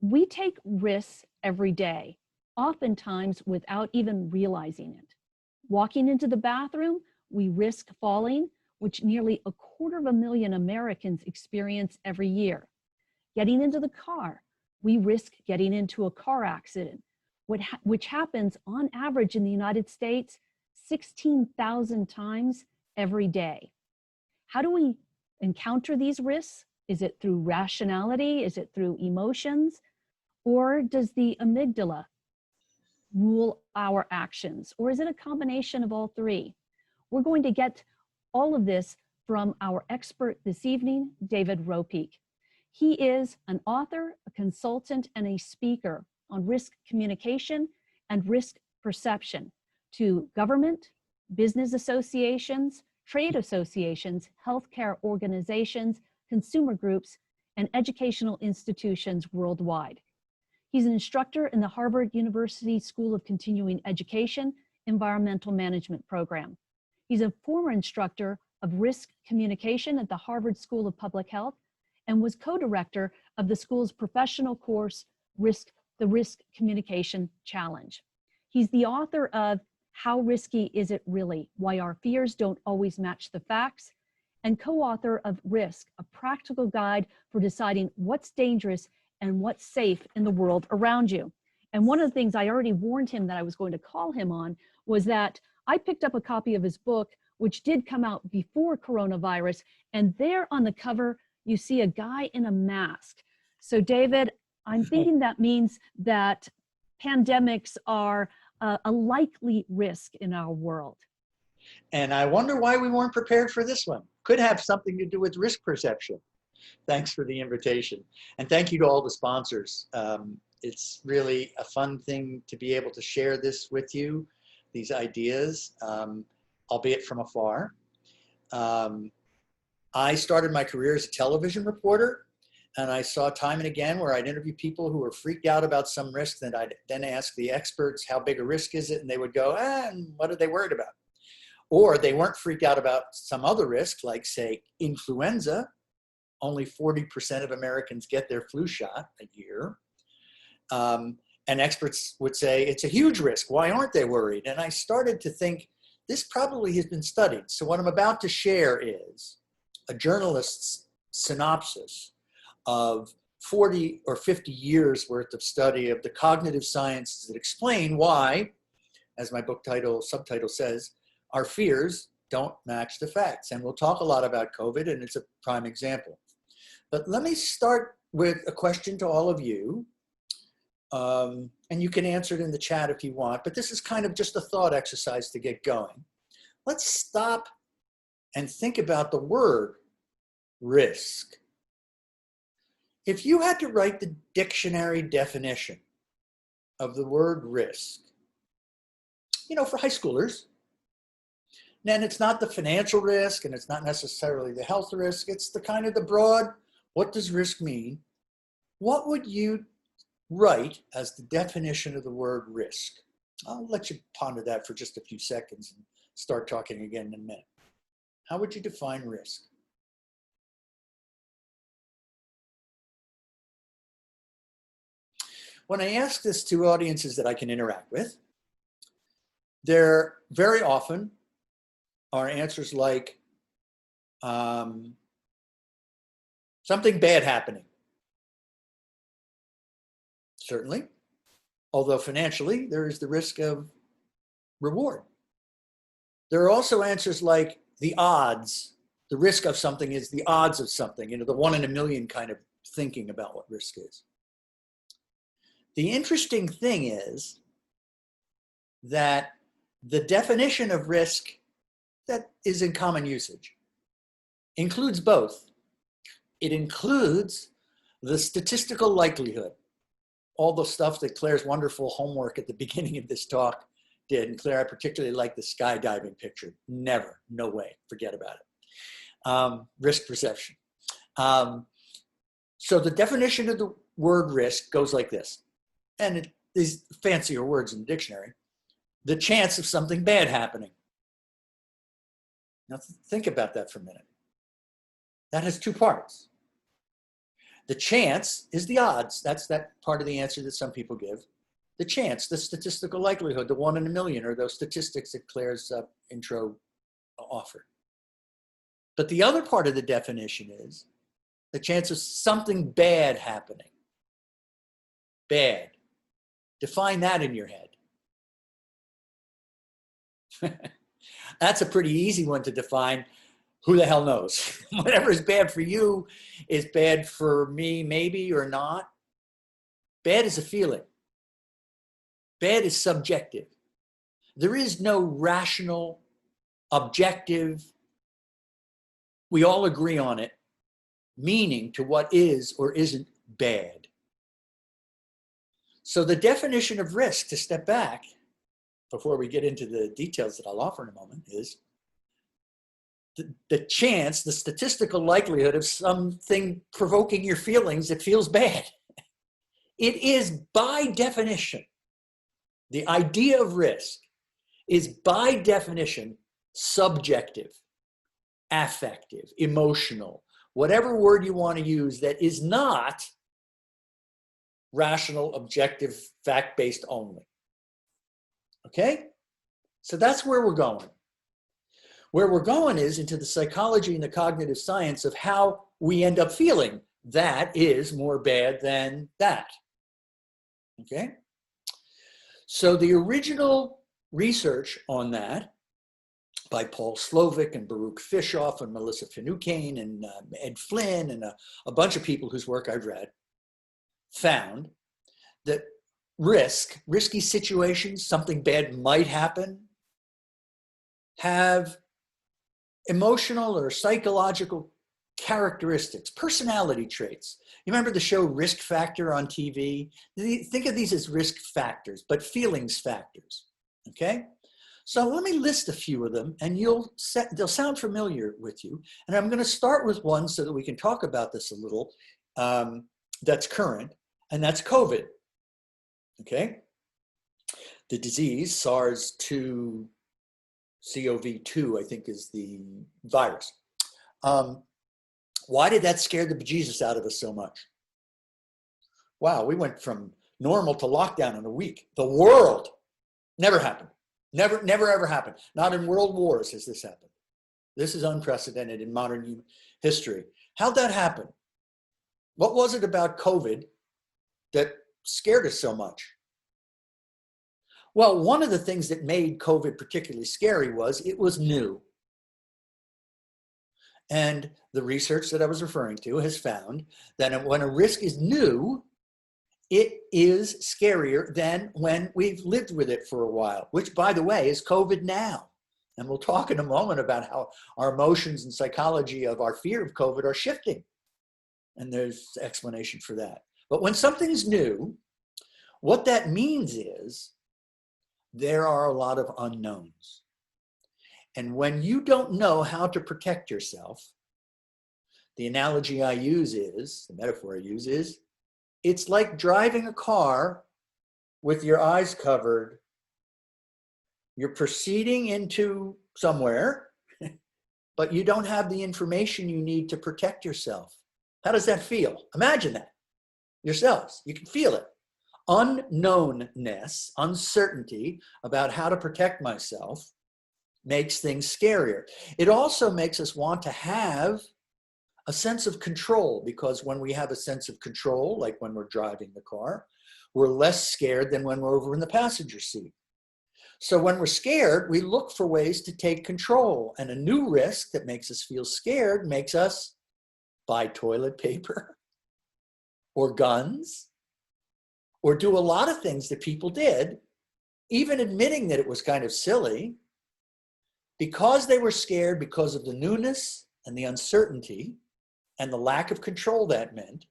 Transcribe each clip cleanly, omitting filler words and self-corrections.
We take risks every day, oftentimes without even realizing it. Walking into the bathroom, we risk falling, which nearly 250,000 Americans experience every year. Getting into the car, we risk getting into a car accident, which happens on average in the United States 16,000 times every day. How do we encounter these risks? Is it through rationality? Is it through emotions? Or does the amygdala rule our actions? Or is it a combination of all three? We're going to get all of this from our expert this evening, David Ropeik. He is an author, a consultant, and a speaker on risk communication and risk perception to government, business associations, trade associations, healthcare organizations, consumer groups, and educational institutions worldwide. He's an instructor in the Harvard University School of Continuing Education Environmental Management Program. He's a former instructor of risk communication at the Harvard School of Public Health and was co-director of the school's professional course, the Risk Communication Challenge. He's the author of How Risky Is It Really? Why Our Fears Don't Always Match the Facts, and co-author of Risk, a practical guide for deciding what's dangerous and what's safe in the world around you. And one of the things I already warned him that I was going to call him on was that I picked up a copy of his book, which did come out before coronavirus, and there on the cover, you see a guy in a mask. So David, I'm thinking that means that pandemics are a likely risk in our world. And I wonder why we weren't prepared for this one. Could have something to do with risk perception. Thanks for the invitation. And thank you to all the sponsors. It's really a fun thing to be able to share this with you, these ideas, albeit from afar. I started my career as a television reporter, and I saw time and again where I'd interview people who were freaked out about some risk, and I'd then ask the experts, how big a risk is it? And they would go, and what are they worried about? Or they weren't freaked out about some other risk, like say influenza. Only 40% of Americans get their flu shot a year. And experts would say, it's a huge risk. Why aren't they worried? And I started to think, this probably has been studied. So what I'm about to share is a journalist's synopsis of 40 or 50 years worth of study of the cognitive sciences that explain why, as my book subtitle says, our fears don't match the facts. And we'll talk a lot about COVID, and it's a prime example. But let me start with a question to all of you. And you can answer it in the chat if you want, but this is kind of just a thought exercise to get going. Let's stop and think about the word risk. If you had to write the dictionary definition of the word risk, for high schoolers, then it's not the financial risk and it's not necessarily the health risk, it's the kind of the broad, what does risk mean? What would you write as the definition of the word risk? I'll let you ponder that for just a few seconds and start talking again in a minute. How would you define risk? When I ask this to audiences that I can interact with, there very often are answers like something bad happening. Certainly, although financially there is the risk of reward. There are also answers like the odds. The risk of something is the odds of something, the 1 in a million kind of thinking about what risk is. The interesting thing is that the definition of risk that is in common usage includes both. It includes the statistical likelihood, all the stuff that Claire's wonderful homework at the beginning of this talk did. And Claire, I particularly like the skydiving picture. Never, no way, forget about it. Risk perception. So the definition of the word risk goes like this. And it is fancier words in the dictionary. The chance of something bad happening. Now think about that for a minute. That has two parts. The chance is the odds. That's that part of the answer that some people give. The chance, the statistical likelihood, the 1 in a million, or those statistics that Claire's intro offered. But the other part of the definition is the chance of something bad happening. Bad. Define that in your head. That's a pretty easy one to define. Who the hell knows? Whatever is bad for you is bad for me, maybe, or not. Bad is a feeling. Bad is subjective. There is no rational, objective, we all agree on it, meaning to what is or isn't bad. So the definition of risk, to step back, before we get into the details that I'll offer in a moment, is the chance, the statistical likelihood of something provoking your feelings that feels bad. It is by definition, the idea of risk is by definition subjective, affective, emotional, whatever word you want to use that is not rational, objective, fact-based only. Okay? So that's where we're going. Where we're going is into the psychology and the cognitive science of how we end up feeling. That is more bad than that. Okay? So the original research on that by Paul Slovic and Baruch Fishoff and Melissa Finucane and Ed Flynn and a bunch of people whose work I've read found that risky situations, something bad might happen, have emotional or psychological characteristics, personality traits. You remember the show Risk Factor on TV? Think of these as risk factors, but feelings factors, okay? So let me list a few of them and they'll sound familiar with you. And I'm gonna start with one so that we can talk about this a little that's current, and that's COVID, okay? The disease, SARS-2, CoV-2, I think is the virus. Why did that scare the bejesus out of us so much? Wow, we went from normal to lockdown in a week. The world, never happened. Never ever happened. Not in world wars has this happened. This is unprecedented in modern history. How'd that happen? What was it about COVID that scared us so much? Well, one of the things that made COVID particularly scary was it was new. And the research that I was referring to has found that when a risk is new, it is scarier than when we've lived with it for a while, which, by the way, is COVID now. And we'll talk in a moment about how our emotions and psychology of our fear of COVID are shifting. And there's explanation for that. But when something's new, what that means is there are a lot of unknowns. And when you don't know how to protect yourself, the analogy I use is, the metaphor I use is, it's like driving a car with your eyes covered. You're proceeding into somewhere, but you don't have the information you need to protect yourself. How does that feel? Imagine that yourselves. You can feel it. Unknownness, uncertainty about how to protect myself makes things scarier. It also makes us want to have a sense of control, because when we have a sense of control, like when we're driving the car, we're less scared than when we're over in the passenger seat. So when we're scared, we look for ways to take control. And a new risk that makes us feel scared makes us buy toilet paper or guns or do a lot of things that people did, even admitting that it was kind of silly, because they were scared because of the newness and the uncertainty and the lack of control that meant.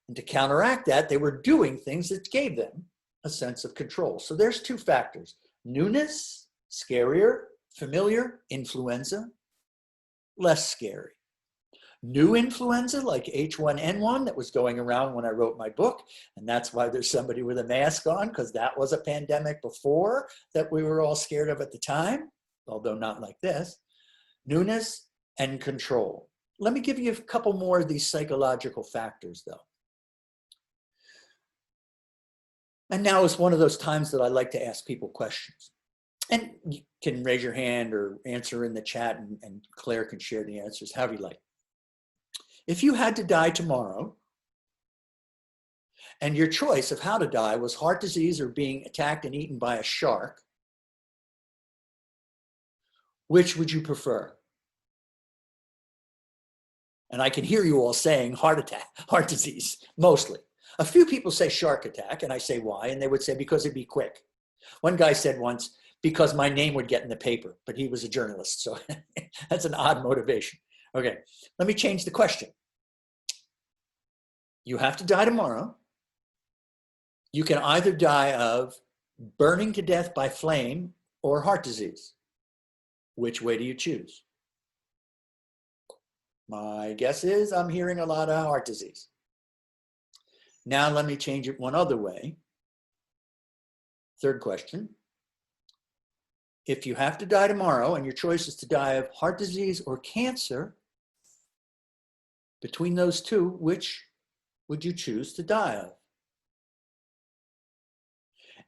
And to counteract that, they were doing things that gave them a sense of control. So there's two factors: newness, scarier; familiar, influenza, less scary. New influenza like H1N1 that was going around when I wrote my book, and that's why there's somebody with a mask on, because that was a pandemic before that we were all scared of at the time, although not like this. Newness and control. Let me give you a couple more of these psychological factors, though. And now is one of those times that I like to ask people questions. And you can raise your hand or answer in the chat, and Claire can share the answers, however you like. If you had to die tomorrow, and your choice of how to die was heart disease or being attacked and eaten by a shark, which would you prefer? And I can hear you all saying heart attack, heart disease, mostly. A few people say shark attack, and I say why, and they would say because it'd be quick. One guy said once, because my name would get in the paper, but he was a journalist, so that's an odd motivation. Okay, let me change the question. You have to die tomorrow. You can either die of burning to death by flame or heart disease. Which way do you choose? My guess is I'm hearing a lot of heart disease. Now let me change it one other way. Third question. If you have to die tomorrow and your choice is to die of heart disease or cancer, between those two, which would you choose to die of?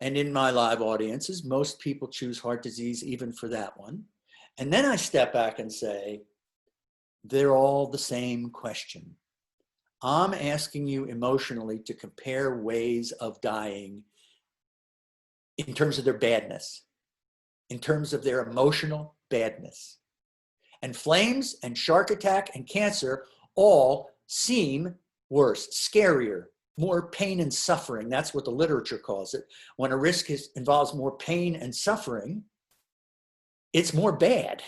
And in my live audiences, most people choose heart disease even for that one. And then I step back and say, they're all the same question. I'm asking you emotionally to compare ways of dying in terms of their badness, in terms of their emotional badness. And flames and shark attack and cancer all seem worse, scarier, more pain and suffering. That's what the literature calls it. When a risk involves more pain and suffering, it's more bad.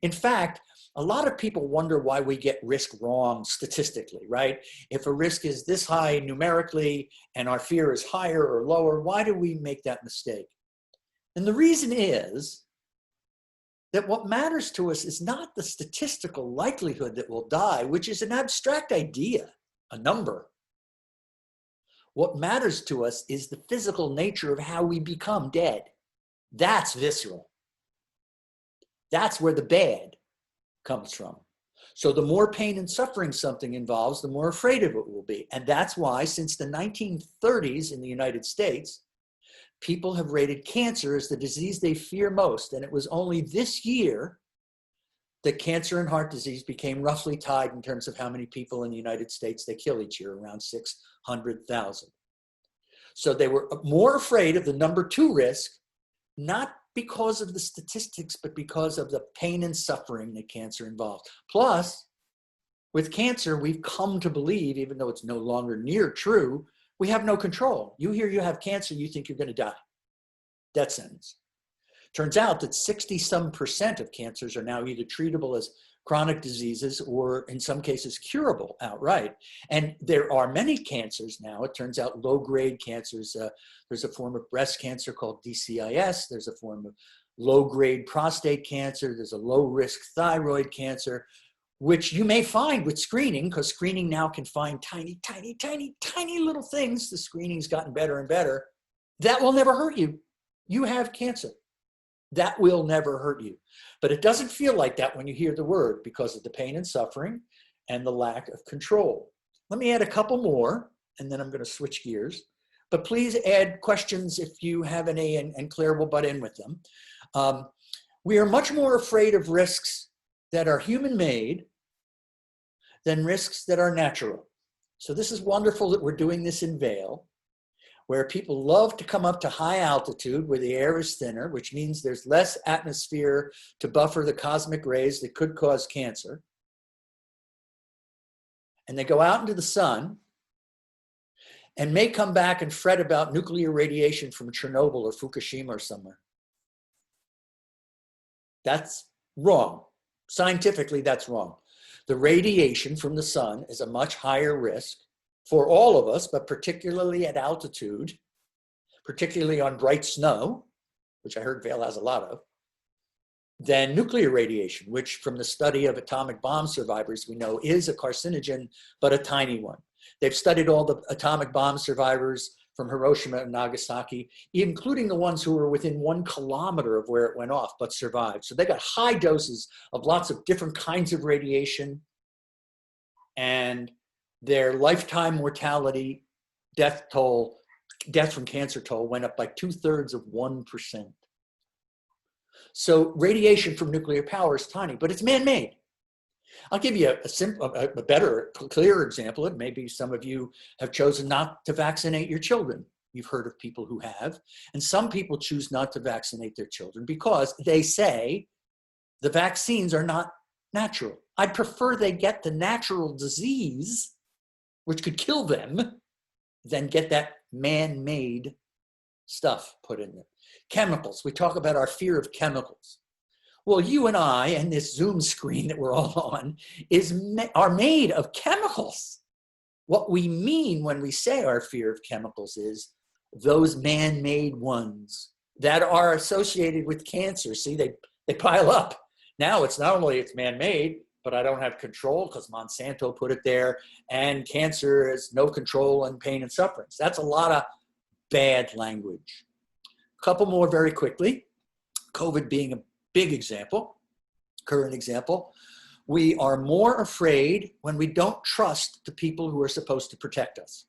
In fact, a lot of people wonder why we get risk wrong statistically, right? If a risk is this high numerically and our fear is higher or lower, why do we make that mistake? And the reason is that what matters to us is not the statistical likelihood that we'll die, which is an abstract idea, a number. What matters to us is the physical nature of how we become dead. That's visceral. That's where the bad comes from. So the more pain and suffering something involves, the more afraid of it will be. And that's why since the 1930s in the United States, people have rated cancer as the disease they fear most. And it was only this year that cancer and heart disease became roughly tied in terms of how many people in the United States they kill each year, around 600,000. So they were more afraid of the number 2 risk, not because of the statistics, but because of the pain and suffering that cancer involves. Plus, with cancer, we've come to believe, even though it's no longer near true, we have no control. You hear you have cancer, you think you're going to die. Death sentence. Turns out that 60-some% of cancers are now either treatable as chronic diseases or in some cases curable outright. And there are many cancers now. It turns out low-grade cancers, there's a form of breast cancer called DCIS. There's a form of low-grade prostate cancer. There's a low-risk thyroid cancer, which you may find with screening, because screening now can find tiny, tiny, tiny, tiny little things. The screening's gotten better and better. That will never hurt you. You have cancer. That will never hurt you. But it doesn't feel like that when you hear the word because of the pain and suffering and the lack of control. Let me add a couple more, and then I'm going to switch gears. But please add questions if you have any, and Claire will butt in with them. We are much more afraid of risks that are human-made than risks that are natural. So this is wonderful that we're doing this in Vail, where people love to come up to high altitude where the air is thinner, which means there's less atmosphere to buffer the cosmic rays that could cause cancer. And they go out into the sun and may come back and fret about nuclear radiation from Chernobyl or Fukushima or somewhere. That's wrong. Scientifically, that's wrong. The radiation from the sun is a much higher risk for all of us, but particularly at altitude, particularly on bright snow, which I heard Vail has a lot of, than nuclear radiation, which from the study of atomic bomb survivors, we know is a carcinogen, but a tiny one. They've studied all the atomic bomb survivors from Hiroshima and Nagasaki, including the ones who were within 1 kilometer of where it went off, but survived. So they got high doses of lots of different kinds of radiation, and their lifetime mortality, death from cancer toll went up by 2/3 of 1%. So radiation from nuclear power is tiny, but it's man-made. I'll give you a better, clearer example. It maybe some of you have chosen not to vaccinate your children. You've heard of people who have. And some people choose not to vaccinate their children because they say the vaccines are not natural. I'd prefer they get the natural disease, which could kill them, than get that man-made stuff put in them. Chemicals. We talk about our fear of chemicals. Well, you and I and this Zoom screen that we're all on are made of chemicals. What we mean when we say our fear of chemicals is those man-made ones that are associated with cancer. See, they pile up. Now it's not only it's man-made, but I don't have control because Monsanto put it there, and cancer has no control and pain and suffering. So that's a lot of bad language. A couple more very quickly. COVID being a big example, current example. We are more afraid when we don't trust the people who are supposed to protect us.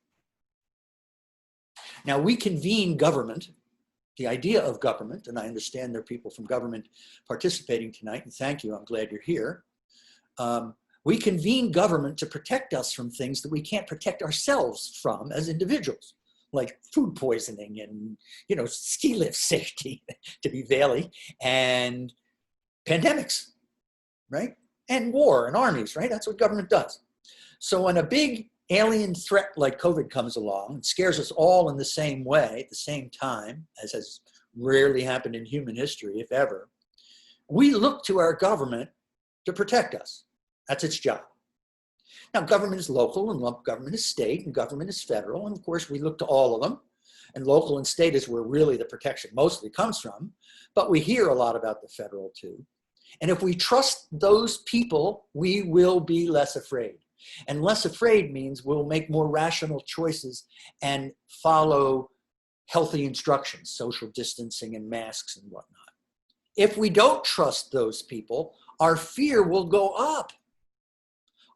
Now, we convene government, the idea of government, and I understand there are people from government participating tonight, and thank you, I'm glad you're here. We convene government to protect us from things that we can't protect ourselves from as individuals, like food poisoning and, ski lift safety, to be Vail, and pandemics, right? And war and armies, right? That's what government does. So when a big alien threat like COVID comes along and scares us all in the same way at the same time, as has rarely happened in human history, if ever, we look to our government to protect us. That's its job. Now, government is local, and government is state, and government is federal, and of course we look to all of them. And local and state is where really the protection mostly comes from, but we hear a lot about the federal too. And if we trust those people, we will be less afraid. And less afraid means we'll make more rational choices and follow healthy instructions, social distancing and masks and whatnot. If we don't trust those people, our fear will go up.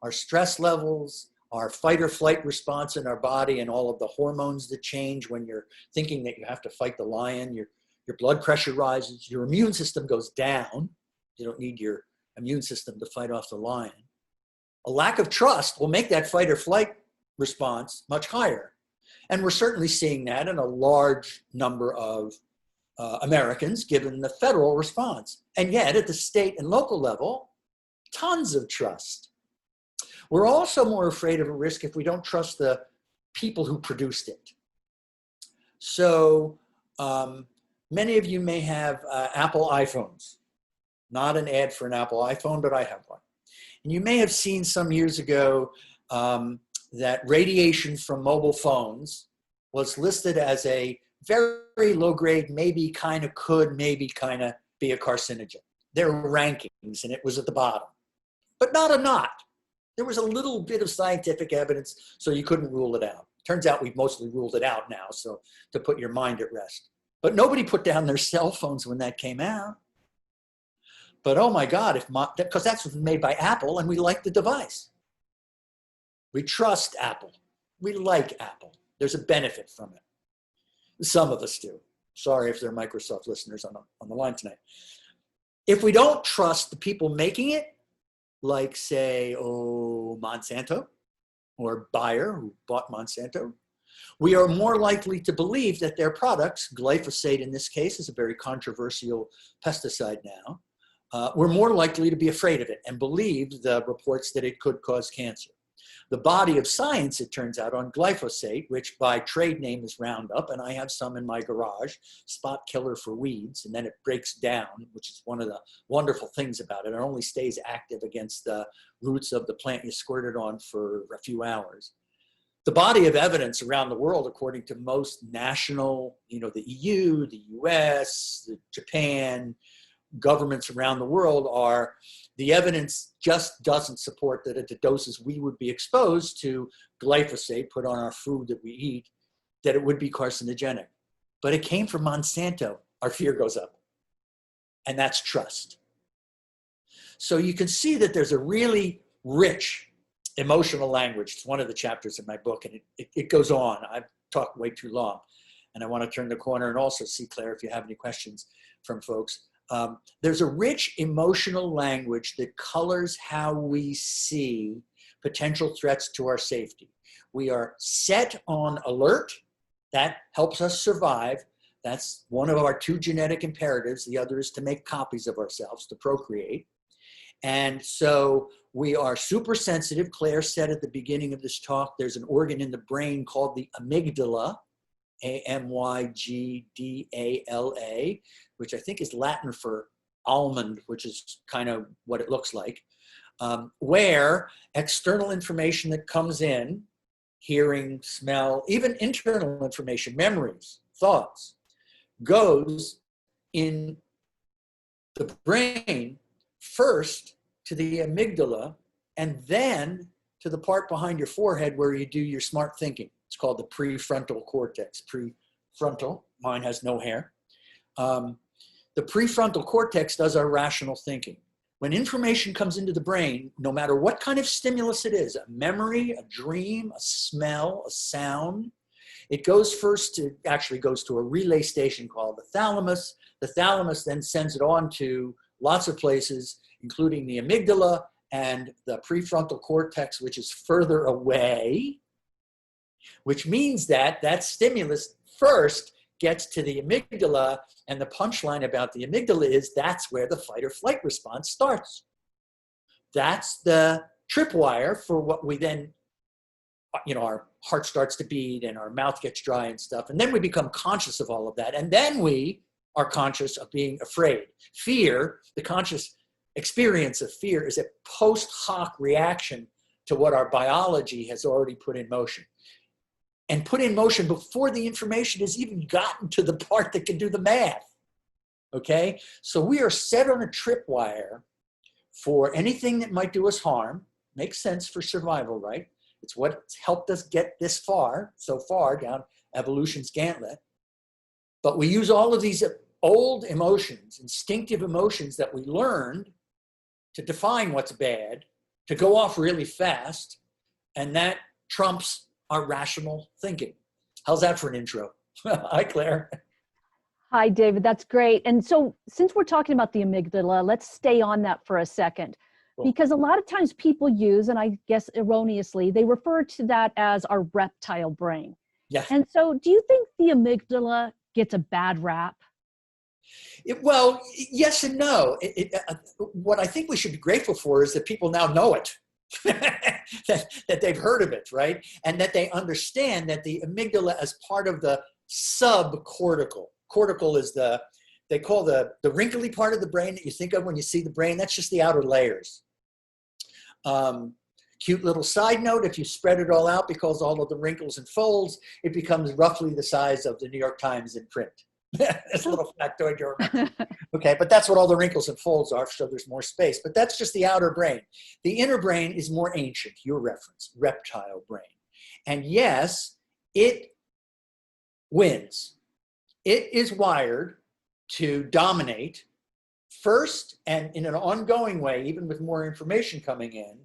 Our stress levels, our fight or flight response in our body, and all of the hormones that change when you're thinking that you have to fight the lion, your blood pressure rises, your immune system goes down. You don't need your immune system to fight off the lion. A lack of trust will make that fight or flight response much higher. And we're certainly seeing that in a large number of Americans, given the federal response. And yet at the state and local level, tons of trust. We're also more afraid of a risk if we don't trust the people who produced it. So many of you may have Apple iPhones. Not an ad for an Apple iPhone, but I have one. And you may have seen some years ago that radiation from mobile phones was listed as a very low grade, maybe kind of could, maybe kind of be a carcinogen. There were rankings, and it was at the bottom, but not a not. There was a little bit of scientific evidence, so you couldn't rule it out. Turns out we've mostly ruled it out now, so to put your mind at rest. But nobody put down their cell phones when that came out. But oh my God, because that's made by Apple, and we like the device. We trust Apple. We like Apple. There's a benefit from it. Some of us do. Sorry if there are Microsoft listeners on the line tonight. If we don't trust the people making it, like say, Monsanto or Bayer, who bought Monsanto, we are more likely to believe that their products, glyphosate in this case is a very controversial pesticide now, we're more likely to be afraid of it and believe the reports that it could cause cancer. The body of science, it turns out, on glyphosate, which by trade name is Roundup, and I have some in my garage, spot killer for weeds, and then it breaks down, which is one of the wonderful things about it. It only stays active against the roots of the plant you squirted on for a few hours. The body of evidence around the world, according to most national, the EU, the US, Japan, governments around the world, are the evidence just doesn't support that at the doses we would be exposed to glyphosate put on our food that we eat that it would be carcinogenic, but it came from Monsanto, our fear goes up. And that's trust. So you can see that there's a really rich emotional language. It's one of the chapters in my book, and it goes on. I've talked way too long, and I want to turn the corner and also see, Claire, if you have any questions from folks. There's a rich emotional language that colors how we see potential threats to our safety. We are set on alert. That helps us survive. That's one of our 2 genetic imperatives. The other is to make copies of ourselves, to procreate. And so we are super sensitive. Claire said at the beginning of this talk, there's an organ in the brain called the amygdala, A-M-Y-G-D-A-L-A, which I think is Latin for almond, which is kind of what it looks like, where external information that comes in, hearing, smell, even internal information, memories, thoughts, goes in the brain first to the amygdala and then to the part behind your forehead where you do your smart thinking. It's called the prefrontal cortex. Prefrontal, mine has no hair. The prefrontal cortex does our rational thinking. When information comes into the brain, no matter what kind of stimulus it is, a memory, a dream, a smell, a sound, it goes first to, actually goes to a relay station called the thalamus. The thalamus then sends it on to lots of places, including the amygdala and the prefrontal cortex, which is further away, which means that that stimulus first gets to the amygdala, and the punchline about the amygdala is that's where the fight or flight response starts. That's the tripwire for what we then, our heart starts to beat and our mouth gets dry and stuff. And then we become conscious of all of that. And then we are conscious of being afraid. Fear, the conscious experience of fear, is a post hoc reaction to what our biology has already put in motion. And put in motion before the information has even gotten to the part that can do the math. Okay? So we are set on a tripwire for anything that might do us harm. Makes sense for survival, right? It's what's helped us get this far, so far down evolution's gauntlet. But we use all of these old emotions, instinctive emotions that we learned to define what's bad, to go off really fast, and that trumps our rational thinking. How's that for an intro? Hi, Claire. Hi, David. That's great. And so since we're talking about the amygdala, let's stay on that for a second. Cool. Because a lot of times people use, and I guess erroneously, they refer to that as our reptile brain. Yeah. And so do you think the amygdala gets a bad rap? Well, yes and no. What I think we should be grateful for is that people now know it. that they've heard of it, right? And that they understand that the amygdala as part of the subcortical. Cortical is they call the wrinkly part of the brain that you think of when you see the brain. That's just the outer layers. Cute little side note, if you spread it all out because all of the wrinkles and folds, it becomes roughly the size of the New York Times in print. That's a little factoid you remember. Okay, but that's what all the wrinkles and folds are, so there's more space. But that's just the outer brain. The inner brain is more ancient, your reference, reptile brain. And yes, it wins. It is wired to dominate first, and in an ongoing way, even with more information coming in,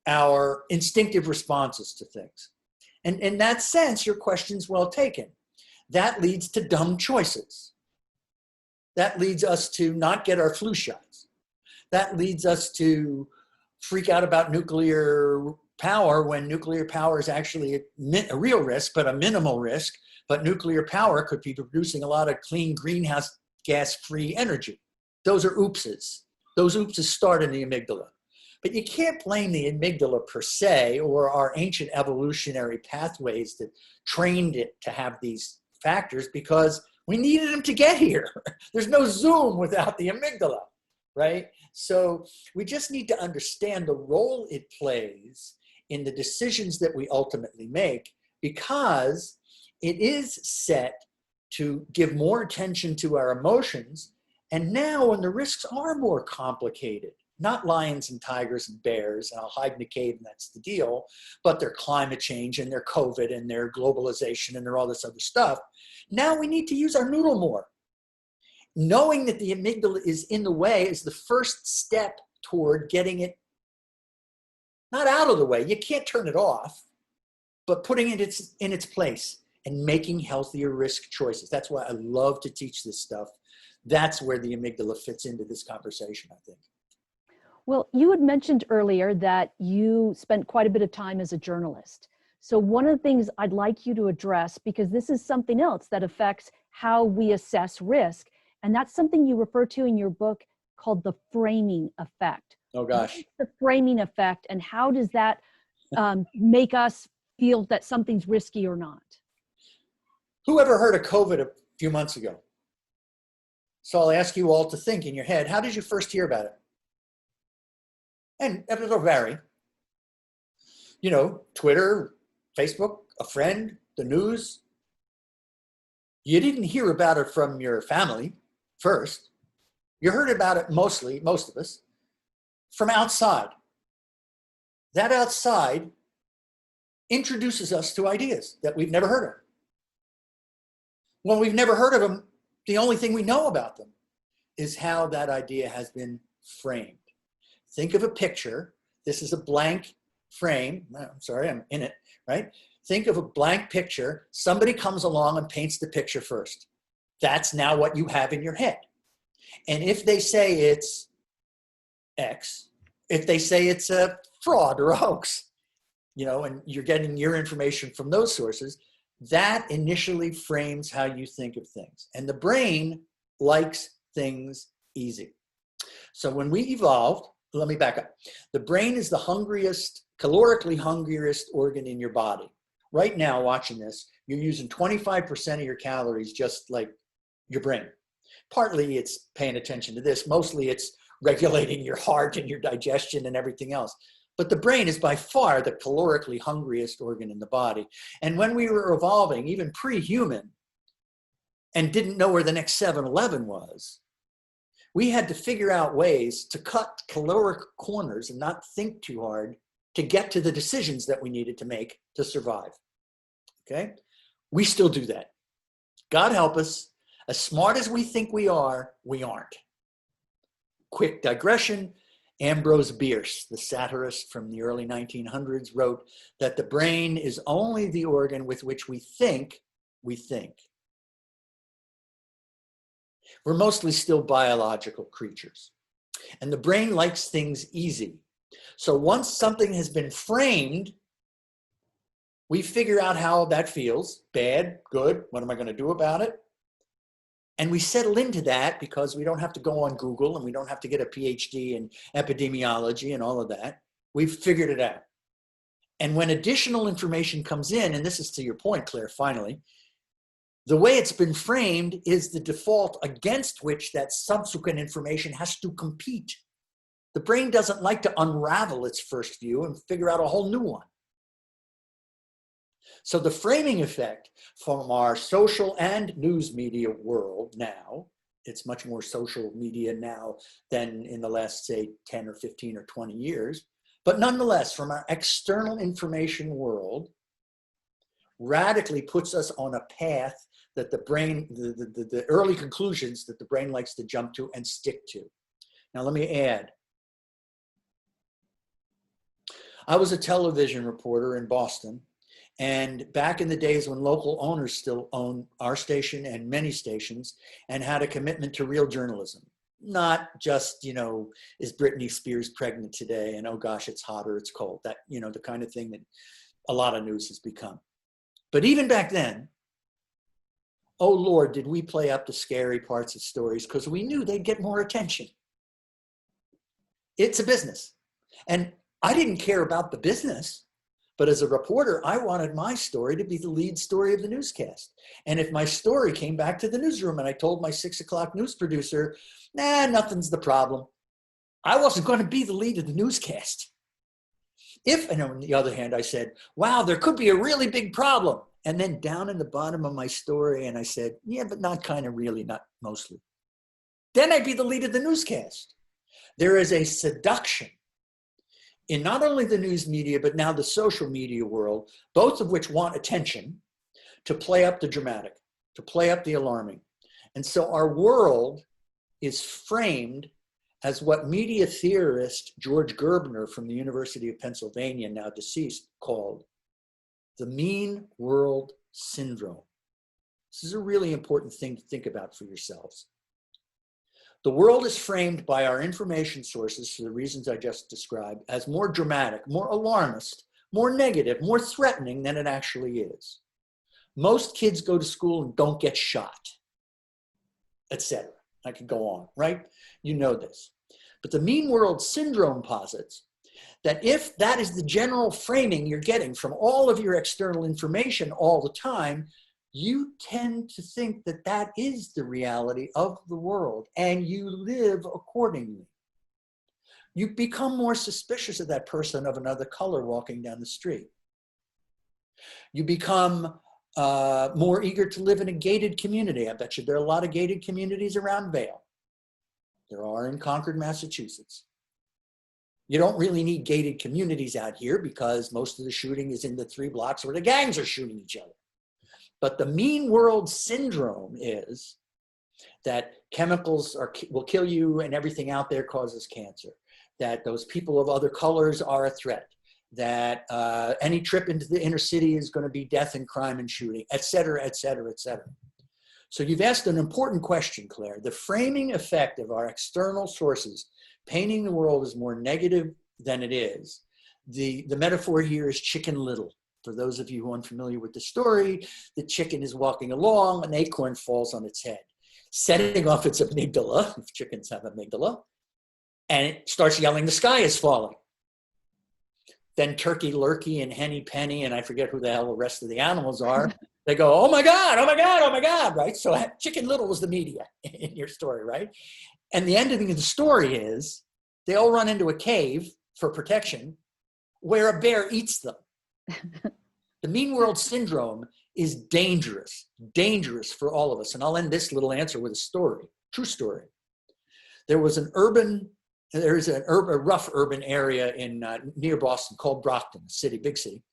our instinctive responses to things. And in that sense, your question's well taken. That leads to dumb choices. That leads us to not get our flu shots. That leads us to freak out about nuclear power when nuclear power is actually a real risk, but a minimal risk. But nuclear power could be producing a lot of clean greenhouse gas-free energy. Those are oopses. Those oopses start in the amygdala. But you can't blame the amygdala per se or our ancient evolutionary pathways that trained it to have these factors because we needed them to get here. There's no Zoom without the amygdala, right? So we just need to understand the role it plays in the decisions that we ultimately make because it is set to give more attention to our emotions. And now when the risks are more complicated, not lions and tigers and bears, and I'll hide in a cave and that's the deal, but their climate change and their COVID and their globalization and their all this other stuff. Now we need to use our noodle more. Knowing that the amygdala is in the way is the first step toward getting it not out of the way. You can't turn it off, but putting it in its place and making healthier risk choices. That's why I love to teach this stuff. That's where the amygdala fits into this conversation, I think. Well, you had mentioned earlier that you spent quite a bit of time as a journalist. So one of the things I'd like you to address, because this is something else that affects how we assess risk, and that's something you refer to in your book called the framing effect. Oh gosh. What's the framing effect, and how does that make us feel that something's risky or not? Who ever heard of COVID a few months ago? So I'll ask you all to think in your head, how did you first hear about it? And it'll vary. You know, Twitter, Facebook, a friend, the news. You didn't hear about it from your family first. You heard about it most of us, from outside. That outside introduces us to ideas that we've never heard of. When we've never heard of them, the only thing we know about them is how that idea has been framed. Think of a picture. This is a blank frame. I'm sorry, I'm in it, right? Think of a blank picture. Somebody comes along and paints the picture first. That's now what you have in your head. And if they say it's X, if they say it's a fraud or a hoax, you know, and you're getting your information from those sources, that initially frames how you think of things. And the brain likes things easy. So when we evolved, let me back up. The brain is the hungriest, calorically hungriest organ in your body. Right now, watching this, you're using 25% of your calories just like your brain. Partly it's paying attention to this. Mostly it's regulating your heart and your digestion and everything else. But the brain is by far the calorically hungriest organ in the body. And when we were evolving, even pre-human, and didn't know where the next 7-Eleven was, we had to figure out ways to cut caloric corners and not think too hard to get to the decisions that we needed to make to survive. Okay? We still do that. God help us. As smart as we think we aren't. Quick digression. Ambrose Bierce, the satirist from the early 1900s, wrote that the brain is only the organ with which we think we think. We're mostly still biological creatures. And the brain likes things easy. So once something has been framed, we figure out how that feels. Bad, good, what am I going to do about it? And we settle into that because we don't have to go on Google and we don't have to get a PhD in epidemiology and all of that. We've figured it out. And when additional information comes in, and this is to your point, Claire, finally, the way it's been framed is the default against which that subsequent information has to compete. The brain doesn't like to unravel its first view and figure out a whole new one. So the framing effect from our social and news media world now, it's much more social media now than in the last, say, 10 or 15 or 20 years. But nonetheless, from our external information world, radically puts us on a path that the brain, the early conclusions that the brain likes to jump to and stick to. Now, let me add. I was a television reporter in Boston. And back in the days when local owners still owned our station and many stations and had a commitment to real journalism, not just, you know, is Britney Spears pregnant today? And oh gosh, it's hot or it's cold. That, you know, the kind of thing that a lot of news has become. But even back then, oh Lord, did we play up the scary parts of stories because we knew they'd get more attention. It's a business. And I didn't care about the business. But as a reporter, I wanted my story to be the lead story of the newscast. And if my story came back to the newsroom and I told my 6 o'clock news producer, nah, nothing's the problem, I wasn't going to be the lead of the newscast. If, and on the other hand, I said, wow, there could be a really big problem. And then down in the bottom of my story, and I said, yeah, but not kind of really, not mostly. Then I'd be the lead of the newscast. there is a seduction in not only the news media, but now the social media world, both of which want attention, to play up the dramatic, to play up the alarming. And so our world is framed as what media theorist George Gerbner from the University of Pennsylvania, now deceased, called the mean world syndrome. This is a really important thing to think about for yourselves. The world is framed by our information sources, for the reasons I just described, as more dramatic, more alarmist, more negative, more threatening than it actually is. Most kids go to school and don't get shot, etc. I could go on, right? You know this. But the mean world syndrome posits that if that is the general framing you're getting from all of your external information all the time, you tend to think that that is the reality of the world and you live accordingly. You become more suspicious of that person of another color walking down the street. You become more eager to live in a gated community. I bet you there are a lot of gated communities around Vail. There are in Concord, Massachusetts. You don't really need gated communities out here because most of the shooting is in the 3 blocks where the gangs are shooting each other. But the mean world syndrome is that chemicals will kill you and everything out there causes cancer, that those people of other colors are a threat, that any trip into the inner city is going to be death and crime and shooting, et cetera, et cetera, et cetera. So you've asked an important question, Claire. The framing effect of our external sources painting the world as more negative than it is. The metaphor here is Chicken Little. For those of you who are unfamiliar with the story, the chicken is walking along, an acorn falls on its head, setting off its amygdala, if chickens have amygdala, and it starts yelling, the sky is falling. Then Turkey Lurkey and Henny Penny, and I forget who the hell the rest of the animals are, they go, oh my God, oh my God, oh my God, right? So Chicken Little was the media in your story, right? And the ending of the story is they all run into a cave for protection where a bear eats them. The mean world syndrome is dangerous, dangerous for all of us. And I'll end this little answer with a story, true story. There is a rough urban area in near Boston called Brockton, a city, big city,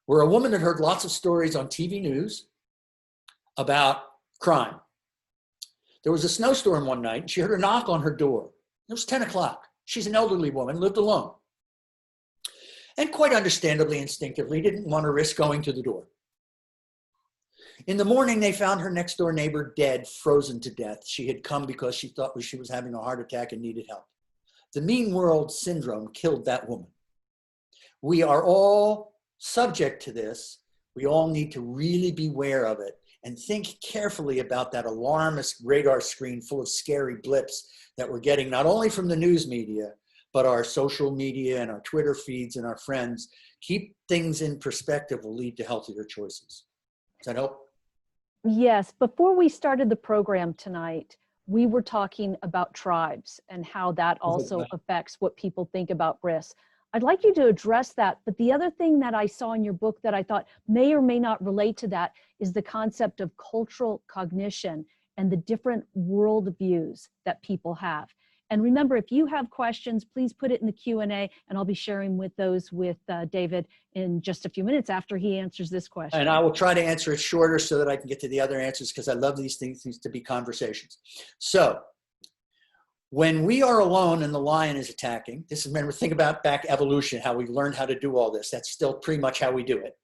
where a woman had heard lots of stories on TV news about crime. There was a snowstorm one night, and she heard a knock on her door. It was 10 o'clock. She's an elderly woman, lived alone. And quite understandably, instinctively, didn't want to risk going to the door. In the morning, they found her next door neighbor dead, frozen to death. She had come because she thought she was having a heart attack and needed help. The mean world syndrome killed that woman. We are all subject to this. We all need to really be aware of it and think carefully about that alarmist radar screen full of scary blips that we're getting, not only from the news media, but our social media and our Twitter feeds and our friends. Keep things in perspective will lead to healthier choices. Does that help? Yes. Before we started the program tonight, we were talking about tribes and how that also affects what people think about risk. I'd like you to address that. But the other thing that I saw in your book that I thought may or may not relate to that is the concept of cultural cognition and the different worldviews that people have. And remember, if you have questions, please put it in the Q&A, and I'll be sharing with those with David in just a few minutes after he answers this question. And I will try to answer it shorter so that I can get to the other answers, because I love these things to be conversations. So when we are alone and the lion is attacking, this is, remember, think about back evolution, how we learned how to do all this. That's still pretty much how we do it,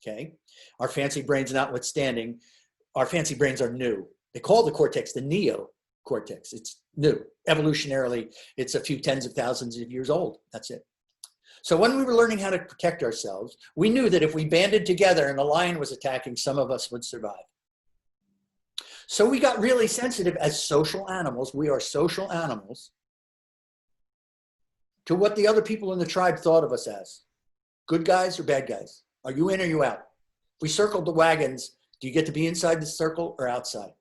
okay? Our fancy brains notwithstanding, our fancy brains are new. They call the cortex the neocortex. It's new. Evolutionarily, it's a few tens of thousands of years old. That's it. So when we were learning how to protect ourselves, we knew that if we banded together and the lion was attacking, some of us would survive. So we got really sensitive as social animals. We are social animals to what the other people in the tribe thought of us as. Good guys or bad guys? Are you in or you out? If we circled the wagons, do you get to be inside the circle or outside?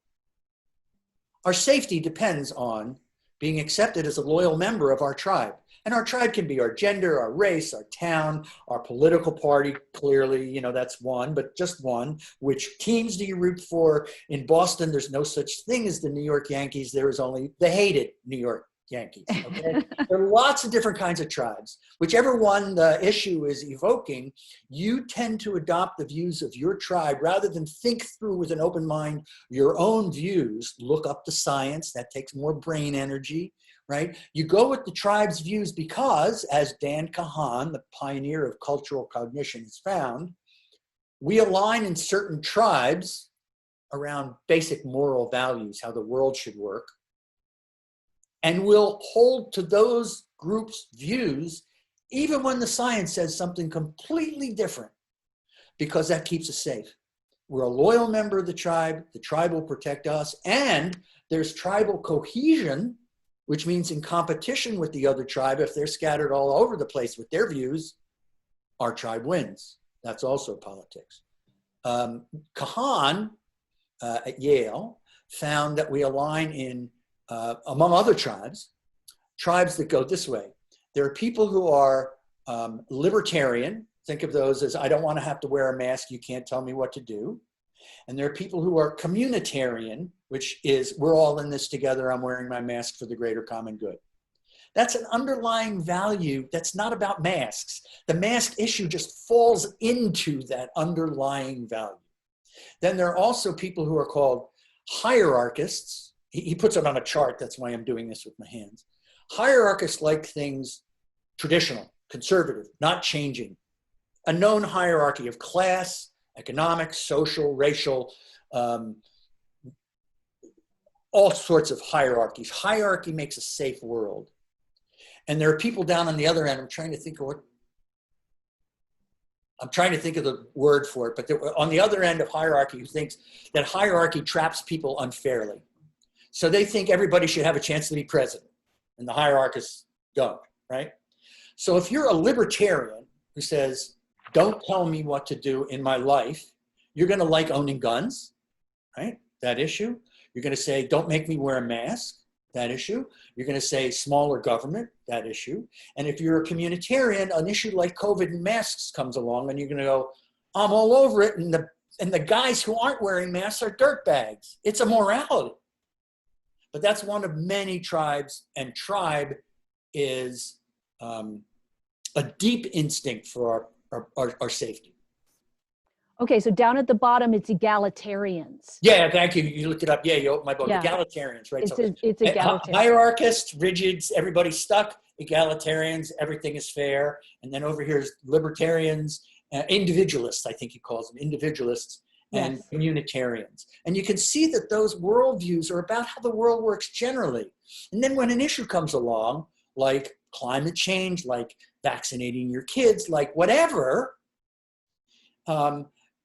Our safety depends on being accepted as a loyal member of our tribe. And our tribe can be our gender, our race, our town, our political party. Clearly, you know, that's one, but just one. Which teams do you root for? In Boston, there's no such thing as the New York Yankees. There is only the hated New York Yankees. Okay? There are lots of different kinds of tribes. Whichever one the issue is evoking, you tend to adopt the views of your tribe rather than think through with an open mind your own views. Look up the science. That takes more brain energy, right? You go with the tribe's views because, as Dan Kahan, the pioneer of cultural cognition, has found, we align in certain tribes around basic moral values, how the world should work. And we'll hold to those groups' views even when the science says something completely different, because that keeps us safe. We're a loyal member of the tribe will protect us, and there's tribal cohesion, which means in competition with the other tribe, if they're scattered all over the place with their views, our tribe wins. That's also politics. Kahan at Yale found that we align in among other tribes that go this way. There are people who are libertarian. Think of those as, I don't want to have to wear a mask, you can't tell me what to do. And there are people who are communitarian, which is, we're all in this together, I'm wearing my mask for the greater common good. That's an underlying value that's not about masks. The mask issue just falls into that underlying value. Then there are also people who are called hierarchists. He puts it on a chart, that's why I'm doing this with my hands. Hierarchists like things traditional, conservative, not changing. A known hierarchy of class, economic, social, racial, all sorts of hierarchies. Hierarchy makes a safe world. And there are people down on the other end, I'm trying to think of the word for it, but on the other end of hierarchy who thinks that hierarchy traps people unfairly. So they think everybody should have a chance to be president, and the hierarchists don't, right? So if you're a libertarian who says, don't tell me what to do in my life, you're going to like owning guns, right? That issue. You're going to say, don't make me wear a mask, that issue. You're going to say smaller government, that issue. And if you're a communitarian, an issue like COVID and masks comes along, and you're going to go, I'm all over it, and the guys who aren't wearing masks are dirtbags. It's a morality. But that's one of many tribes, and tribe is a deep instinct for our safety. Okay, so down at the bottom, it's egalitarians. Yeah, thank you. You looked it up. Yeah, you opened my book. Yeah. Egalitarians, right? It's egalitarian. Hierarchists, rigids, everybody's stuck. Egalitarians, everything is fair. And then over here is libertarians, individualists, I think he calls them, individualists. And yes. Communitarians. And you can see that those worldviews are about how the world works generally. And then when an issue comes along, like climate change, like vaccinating your kids, like whatever,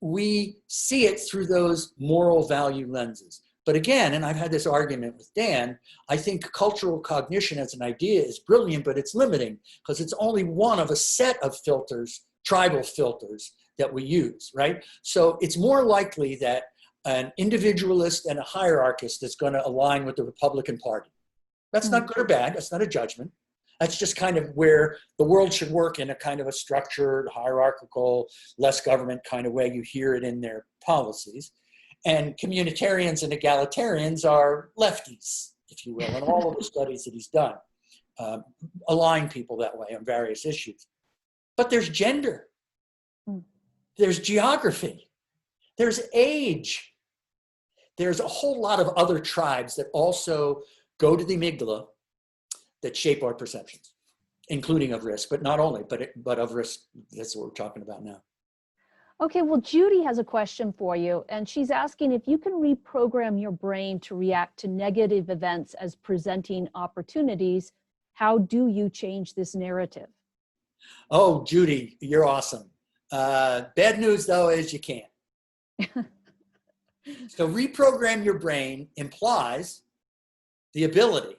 we see it through those moral value lenses. But again, and I've had this argument with Dan, I think cultural cognition as an idea is brilliant, but it's limiting because it's only one of a set of filters, tribal filters, that we use, right? So it's more likely that an individualist and a hierarchist is going to align with the Republican Party. That's not good or bad. That's not a judgment. That's just kind of where the world should work, in a kind of a structured, hierarchical, less government kind of way. You hear it in their policies. And communitarians and egalitarians are lefties, if you will, and all of the studies that he's done align people that way on various issues. But there's gender. There's geography, there's age, there's a whole lot of other tribes that also go to the amygdala that shape our perceptions, including of risk, but not only, but of risk. That's what we're talking about now. Okay, well, Judy has a question for you, and she's asking if you can reprogram your brain to react to negative events as presenting opportunities. How do you change this narrative? Oh, Judy, you're awesome. Bad news, though, is you can't. So reprogram your brain implies the ability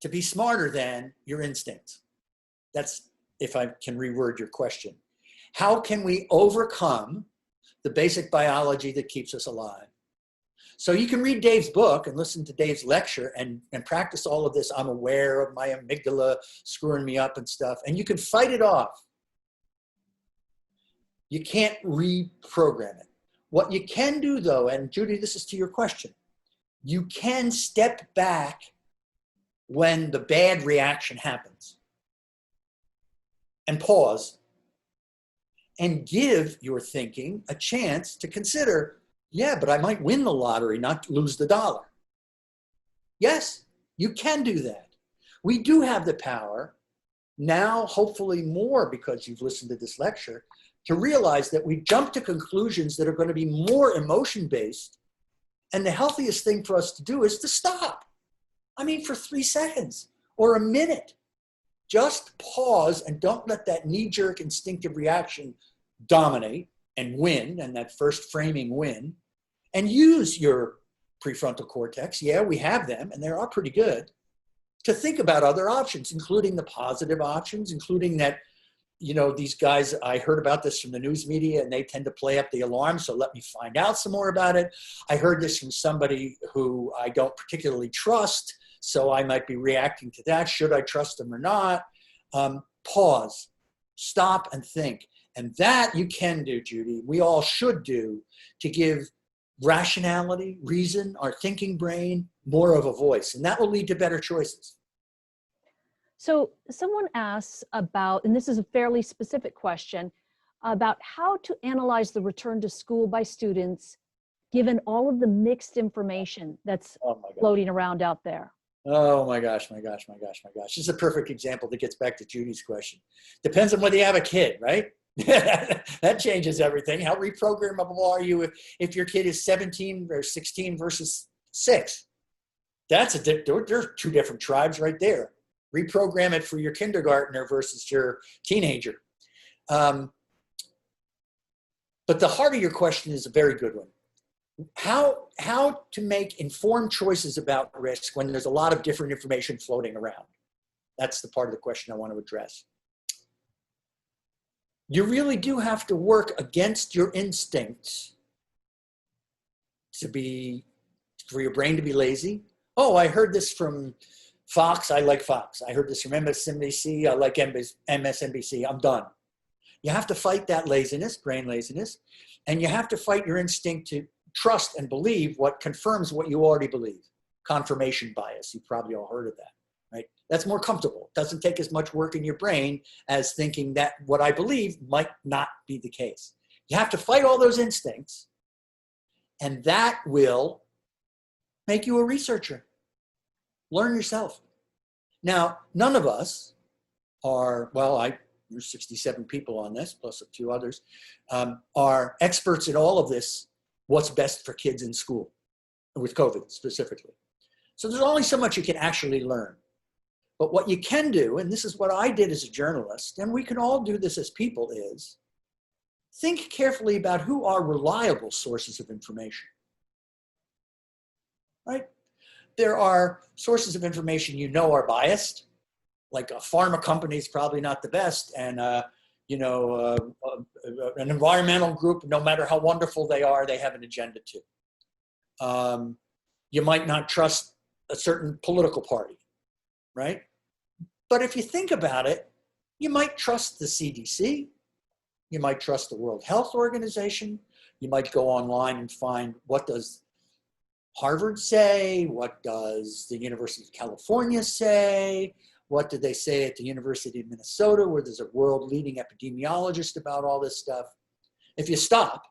to be smarter than your instincts. That's, if I can reword your question. How can we overcome the basic biology that keeps us alive? So you can read Dave's book and listen to Dave's lecture and practice all of this. I'm aware of my amygdala screwing me up and stuff, and you can fight it off. You can't reprogram it. What you can do, though, and Judy, this is to your question, you can step back when the bad reaction happens. And pause and give your thinking a chance to consider, yeah, but I might win the lottery, not lose the dollar. Yes, you can do that. We do have the power now, hopefully more because you've listened to this lecture, to realize that we jump to conclusions that are going to be more emotion-based. And the healthiest thing for us to do is to stop. I mean, for 3 seconds or a minute. Just pause and don't let that knee-jerk instinctive reaction dominate and win, and that first framing win, and use your prefrontal cortex. Yeah, we have them, and they are pretty good, to think about other options, including the positive options, including that, you know, these guys, I heard about this from the news media, and they tend to play up the alarm, so let me find out some more about it. I heard this from somebody who I don't particularly trust, so I might be reacting to that. Should I trust them or not? Pause, stop and think. And that you can do, Judy. We all should do, to give rationality, reason, our thinking brain more of a voice. And that will lead to better choices. So someone asks about, and this is a fairly specific question, about how to analyze the return to school by students, given all of the mixed information that's floating around out there. Oh my gosh, my gosh, my gosh, my gosh. This is a perfect example that gets back to Judy's question. Depends on whether you have a kid, right? That changes everything. How reprogrammable are you if your kid is 17 or 16 versus 6? There's 2 different tribes right there. Reprogram it for your kindergartner versus your teenager. But the heart of your question is a very good one. How to make informed choices about risk when there's a lot of different information floating around. That's the part of the question I want to address. You really do have to work against your instincts for your brain to be lazy. Oh, I heard this from Fox, I like Fox. I heard this from MSNBC, I like MSNBC, I'm done. You have to fight that laziness, brain laziness, and you have to fight your instinct to trust and believe what confirms what you already believe. Confirmation bias, you've probably all heard of that, right? That's more comfortable. It doesn't take as much work in your brain as thinking that what I believe might not be the case. You have to fight all those instincts, and that will make you a researcher. Learn yourself. Now, none of us are, there's 67 people on this, plus a few others, are experts in all of this, what's best for kids in school, with COVID specifically. So there's only so much you can actually learn. But what you can do, and this is what I did as a journalist, and we can all do this as people, is think carefully about who are reliable sources of information, right? There are sources of information you know are biased, like a pharma company is probably not the best, and an environmental group, no matter how wonderful they are, they have an agenda too. You might not trust a certain political party, right? But if you think about it, you might trust the CDC, you might trust the World Health Organization, you might go online and find, what does Harvard say? What does the University of California say? What did they say at the University of Minnesota, where there's a world-leading epidemiologist about all this stuff? If you stop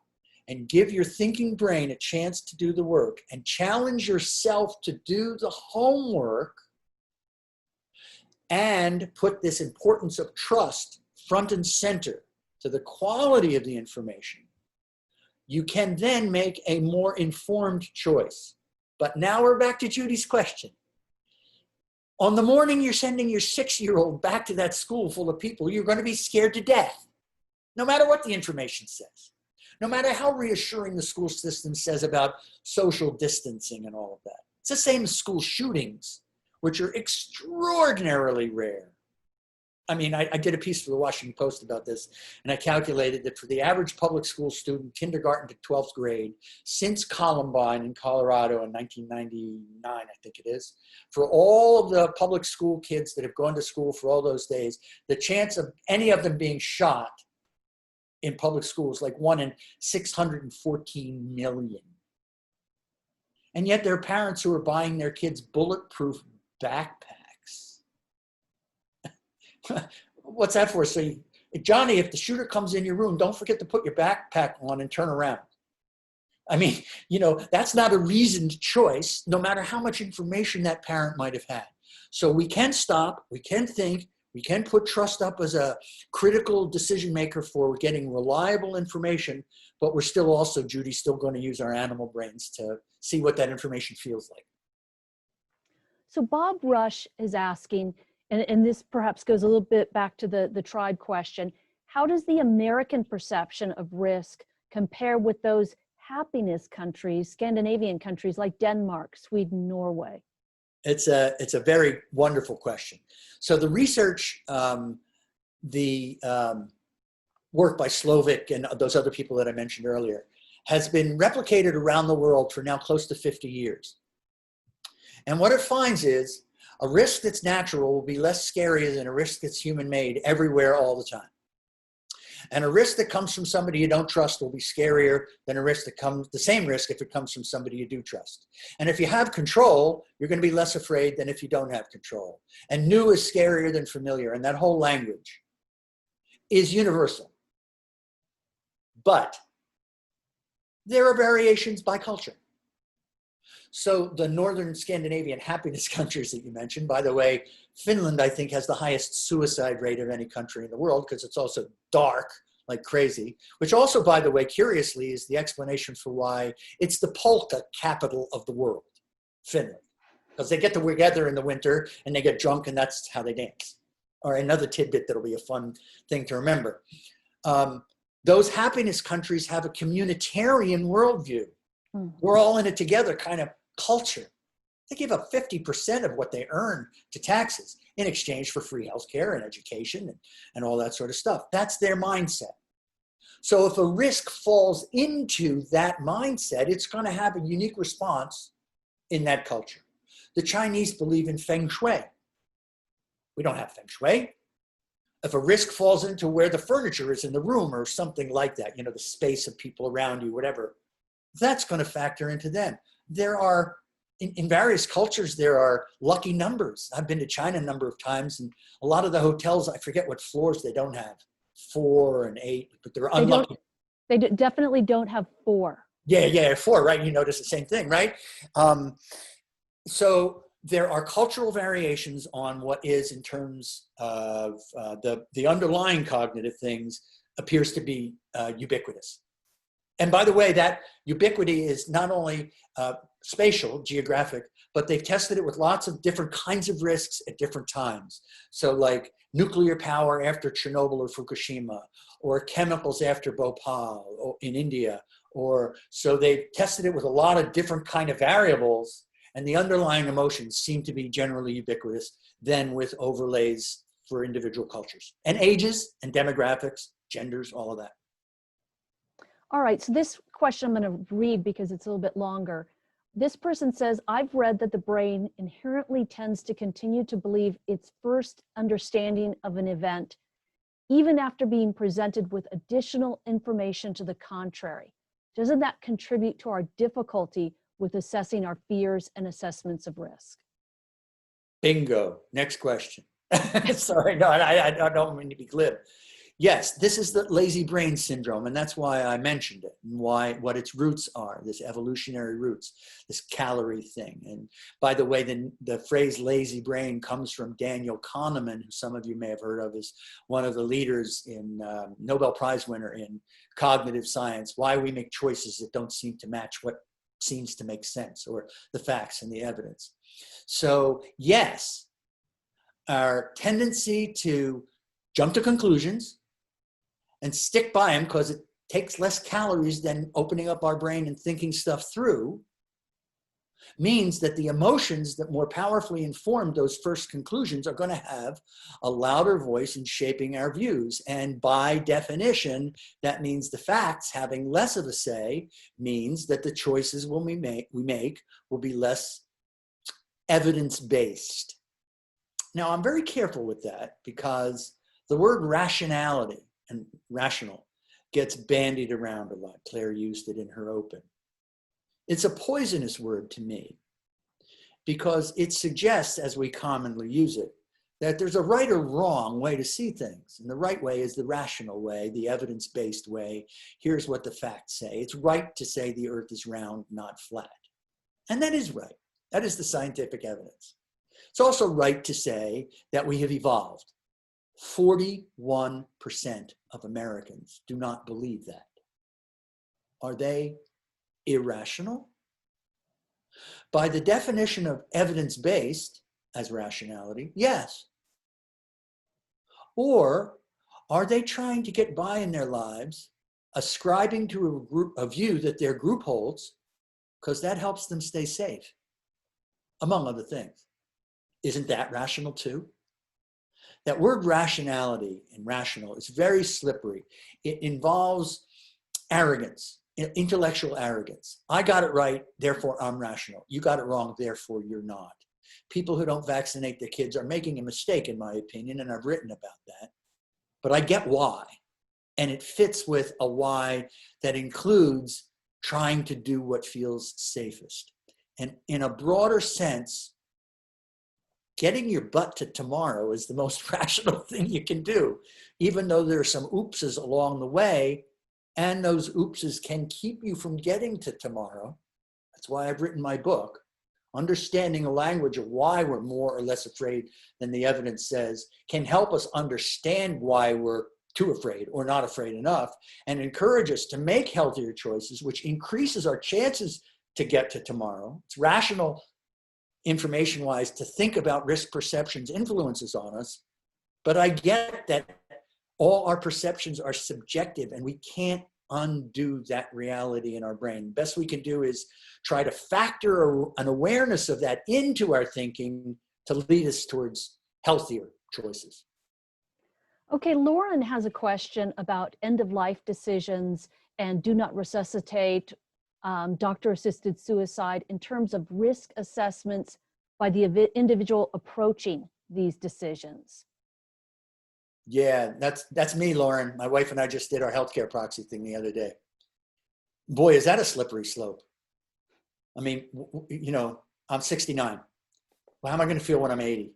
and give your thinking brain a chance to do the work and challenge yourself to do the homework and put this importance of trust front and center to the quality of the information, you can then make a more informed choice. But now we're back to Judy's question. On the morning you're sending your 6-year-old back to that school full of people, you're going to be scared to death, no matter what the information says, no matter how reassuring the school system says about social distancing and all of that. It's the same as school shootings, which are extraordinarily rare. I mean, I did a piece for the Washington Post about this, and I calculated that for the average public school student, kindergarten to 12th grade, since Columbine in Colorado in 1999, I think it is, for all of the public school kids that have gone to school for all those days, the chance of any of them being shot in public schools like 1 in 614 million. And yet there are parents who are buying their kids bulletproof backpacks What's that for? So, Johnny, if the shooter comes in your room, don't forget to put your backpack on and turn around. I mean, that's not a reasoned choice, no matter how much information that parent might have had. So we can stop, we can think, we can put trust up as a critical decision maker for getting reliable information, but we're still also, Judy, still going to use our animal brains to see what that information feels like. So Bob Rush is asking, and this perhaps goes a little bit back to the tribe question, how does the American perception of risk compare with those happiness countries, Scandinavian countries like Denmark, Sweden, Norway? It's a very wonderful question. So the research, the work by Slovic and those other people that I mentioned earlier, has been replicated around the world for now close to 50 years. And what it finds is a risk that's natural will be less scary than a risk that's human-made everywhere all the time. And a risk that comes from somebody you don't trust will be scarier than a risk that comes, the same risk if it comes from somebody you do trust. And if you have control, you're going to be less afraid than if you don't have control. And new is scarier than familiar. And that whole language is universal. But there are variations by culture. So the northern Scandinavian happiness countries that you mentioned, by the way, Finland, I think, has the highest suicide rate of any country in the world because it's also dark like crazy, which also, by the way, curiously, is the explanation for why it's the polka capital of the world, Finland, because they get together in the winter and they get drunk and that's how they dance. Or another tidbit that'll be a fun thing to remember. Those happiness countries have a communitarian worldview. We're all in it together kind of culture. They give up 50% of what they earn to taxes in exchange for free healthcare and education and all that sort of stuff. That's their mindset. So if a risk falls into that mindset, it's going to have a unique response in that culture. The Chinese believe in feng shui. We don't have feng shui. If a risk falls into where the furniture is in the room or something like that, the space of people around you, whatever, that's going to factor into them. There are, in various cultures, there are lucky numbers. I've been to China a number of times, and a lot of the hotels, I forget what floors they don't have, 4 and 8, but they're unlucky. They definitely don't have 4. Yeah, 4, right? You notice the same thing, right? So there are cultural variations on what is, in terms of the underlying cognitive things, appears to be ubiquitous. And by the way, that ubiquity is not only spatial, geographic, but they've tested it with lots of different kinds of risks at different times. So like nuclear power after Chernobyl or Fukushima, or chemicals after Bhopal in India. So they've tested it with a lot of different kind of variables, and the underlying emotions seem to be generally ubiquitous than with overlays for individual cultures. And ages and demographics, genders, all of that. All right, so this question I'm going to read because it's a little bit longer. This person says, I've read that the brain inherently tends to continue to believe its first understanding of an event, even after being presented with additional information to the contrary. Doesn't that contribute to our difficulty with assessing our fears and assessments of risk? Bingo. Next question. Sorry, no, I don't mean to be glib. Yes, this is the lazy brain syndrome, and that's why I mentioned it, and what its roots are, this evolutionary roots, this calorie thing. And by the way, the phrase lazy brain comes from Daniel Kahneman, who some of you may have heard of, is one of the leaders in Nobel Prize winner in cognitive science, why we make choices that don't seem to match what seems to make sense, or the facts and the evidence. So yes, our tendency to jump to conclusions and stick by them because it takes less calories than opening up our brain and thinking stuff through, means that the emotions that more powerfully inform those first conclusions are going to have a louder voice in shaping our views. And by definition, that means the facts having less of a say means that the choices we make will be less evidence-based. Now, I'm very careful with that because the word rationality and rational gets bandied around a lot. Claire used it in her open. It's a poisonous word to me because it suggests, as we commonly use it, that there's a right or wrong way to see things. And the right way is the rational way, the evidence-based way. Here's what the facts say. It's right to say the earth is round, not flat. And that is right. That is the scientific evidence. It's also right to say that we have evolved. 41% of Americans do not believe that. Are they irrational? By the definition of evidence-based as rationality, yes. Or are they trying to get by in their lives, ascribing to a view that their group holds, because that helps them stay safe, among other things? Isn't that rational too? That word rationality and rational is very slippery. It involves arrogance, intellectual arrogance. I got it right, therefore I'm rational. You got it wrong, therefore you're not. People who don't vaccinate their kids are making a mistake, in my opinion, and I've written about that. But I get why. And it fits with a why that includes trying to do what feels safest. And in a broader sense, getting your butt to tomorrow is the most rational thing you can do, even though there are some oopses along the way, and those oopses can keep you from getting to tomorrow. That's why I've written my book. Understanding a language of why we're more or less afraid than the evidence says can help us understand why we're too afraid or not afraid enough, and encourage us to make healthier choices, which increases our chances to get to tomorrow. It's rational, information-wise, to think about risk perceptions influences on us, but I get that all our perceptions are subjective and we can't undo that reality in our brain. Best we can do is try to factor an awareness of that into our thinking to lead us towards healthier choices. Okay, Lauren has a question about end-of-life decisions and do not resuscitate, doctor-assisted suicide in terms of risk assessments by the individual approaching these decisions. Yeah, that's me, Lauren. My wife and I just did our healthcare proxy thing the other day. Boy, is that a slippery slope. I mean, you know, I'm 69. Well, how am I going to feel when I'm 80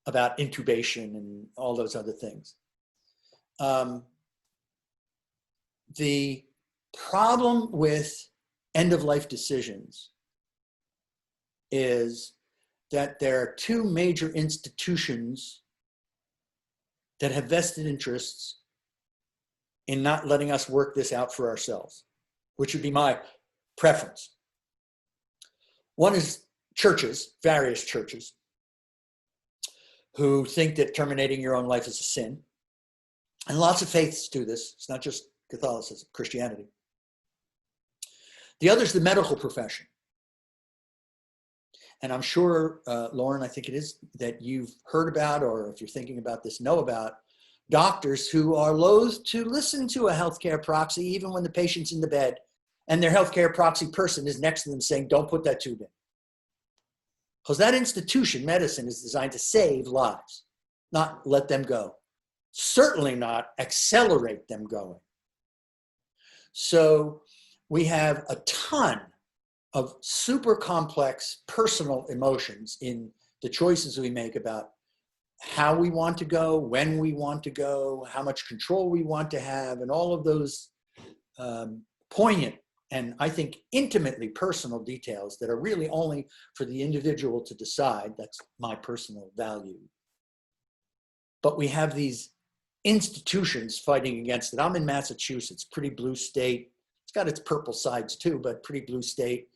about intubation and all those other things? The problem with end-of-life decisions is that there are two major institutions that have vested interests in not letting us work this out for ourselves, which would be my preference. One is churches, various churches, who think that terminating your own life is a sin. And lots of faiths do this. It's not just Catholicism, Christianity. The other is the medical profession. And I'm sure, Lauren, I think it is that you've heard about, or if you're thinking about this, know about doctors who are loath to listen to a healthcare proxy, even when the patient's in the bed and their healthcare proxy person is next to them saying, don't put that tube in. Because that institution, medicine, is designed to save lives, not let them go. Certainly not accelerate them going. So we have a ton of super complex personal emotions in the choices we make about how we want to go, when we want to go, how much control we want to have, and all of those poignant and I think intimately personal details that are really only for the individual to decide. That's my personal value. But we have these institutions fighting against it. I'm in Massachusetts, pretty blue state. It's got its purple sides too, but pretty blue state.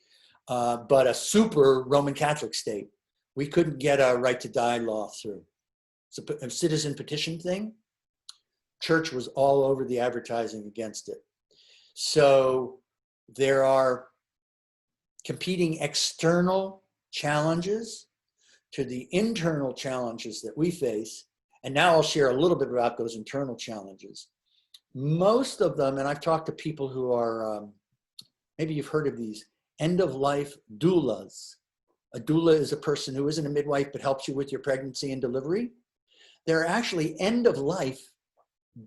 But a super Roman Catholic state. We couldn't get a right to die law through. It's a citizen petition thing. Church was all over the advertising against it. So there are competing external challenges to the internal challenges that we face. And now I'll share a little bit about those internal challenges. Most of them, and I've talked to people who are, maybe you've heard of these, end-of-life doulas. A doula is a person who isn't a midwife but helps you with your pregnancy and delivery. There are actually end-of-life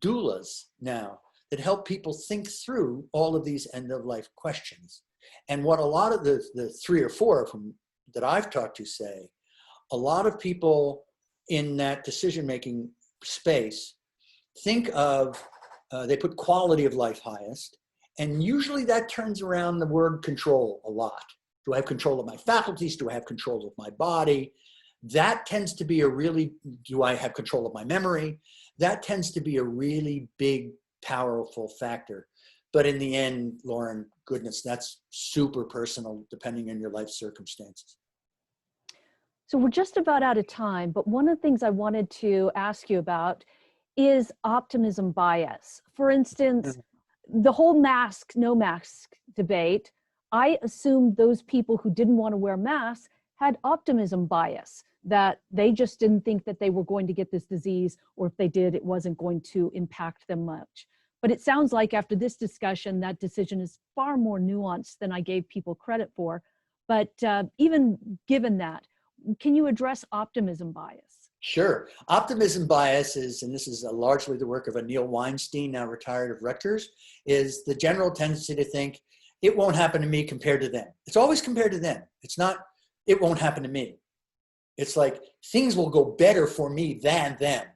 doulas now that help people think through all of these end-of-life questions. And what a lot of the 3 or 4 of them that I've talked to say, a lot of people in that decision-making space, think of, they put quality of life highest, and usually that turns around the word control a lot. Do I have control of my faculties? Do I have control of my body? That tends to be a really, do I have control of my memory? That tends to be a really big, powerful factor. But in the end, Lauren, goodness, that's super personal depending on your life circumstances. So we're just about out of time, but one of the things I wanted to ask you about is optimism bias. For instance, the whole mask, no mask debate, I assumed those people who didn't want to wear masks had optimism bias, that they just didn't think that they were going to get this disease, or if they did, it wasn't going to impact them much. But it sounds like after this discussion, that decision is far more nuanced than I gave people credit for. But even given that, can you address optimism bias? Sure. Optimism bias is, and this is largely the work of Neil Weinstein, now retired of Rutgers, is the general tendency to think it won't happen to me compared to them. It's always compared to them. It's not, it won't happen to me. It's like things will go better for me than them.